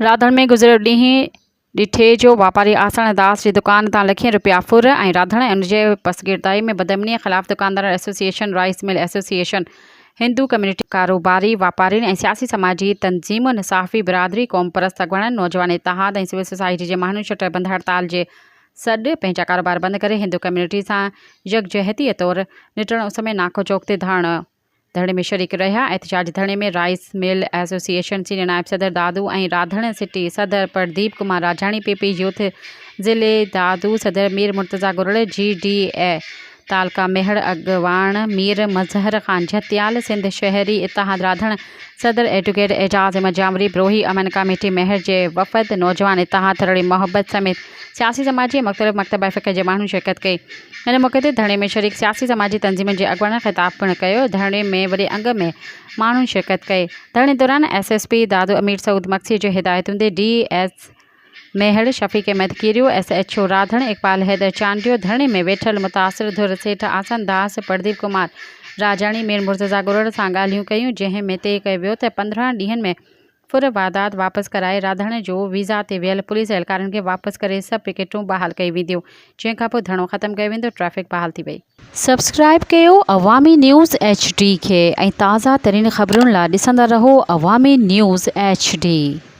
राधण में गुज़िरियल ॾींहुं ॾिठे जो वापारी आसण दास जी दुकान तां लखें रुपया फुर ऐं राधण ऐं उनजे पसगिरदाई में बदमनीअ ख़िलाफ़ दुकानदार association, rice mill association, Hindu community, कारोबारी वापारियुनि ऐं सियासी समाजी तंज़ीमुनि, सहाफ़ी बिरादरी, क़ौम परस्त अॻवाननि, नौजवान इतिहाद ऐं सिविल सोसाइटी जे माण्हुनि शटर बंदि हड़ताल जे सॾु पंहिंजा कारोबार बंदि करे हिंदू कम्युनिटी सां यकजहतीअ तौरु निटण उस में नाको चौक ते धरणे में शरीक रहिया। एहतजाजी धरणे में राइस मिल एसोसिएशन सीनियर नायब सदर दादू ऐं राधण सिटी सदर प्रदीप कुमार राजाणी, पीपी यूथ ज़िले दादू सदर मीर मुर्तज़ा गुरड़, GDA तालका मेहड़ अगवान मीर मज़हर ख़ान झतियाल, सिंध शहरी इतिहाद राधण सदर एडवोकेट एजाज़ अहमद जामरी, ब्रोही अमन कमेटी मेहर जे वफ़द, नौजवान इतिहाद थरड़ी मोहब्बत समेत सियासी समाजी मुख़्तलिफ़ मकतब फ़िक़्ह जे माण्हू शिरकत कई। हिन मौक़े ते धरणे में शरीक सियासी समाजी तंज़ीमुनि जे अॻुवाननि ख़िताब पिणु कयो। धरणे में वॾे अंग में माण्हू शिरकत कई। धरणे दौरान SSP दादू अमीर सऊद मक्सी जो हिदायतुनि ते DS मेहड़, शफ़ीक अहमद कीरियो, SHO राधण इक़बाल हैदर चांडियो। धरणे में वेठल मुतासिर धुर सेठ आसन दास, प्रदीप कुमार राजाणी, मीर मुर्तज़ा गुरड़ सां ॻाल्हियूं कयूं, जंहिं में तय कयो वियो त 15 ॾींहनि में फुर वाधात वापसि कराए राधण जो वीज़ा ते वियल पुलिस एहलकारनि खे वापसि करे सभु पिकेटूं बहाल कई वेंदियूं, जंहिंखां पोइ धरणो ख़तमु कयो वेंदो। ट्रैफ़िक बहाल थी वई। सब्सक्राइब कयो अवामी न्यूज़ HD खे ऐं ताज़ा तरीन ख़बरुनि लाइ ॾिसंदा रहो अवामी न्यूज़ HD।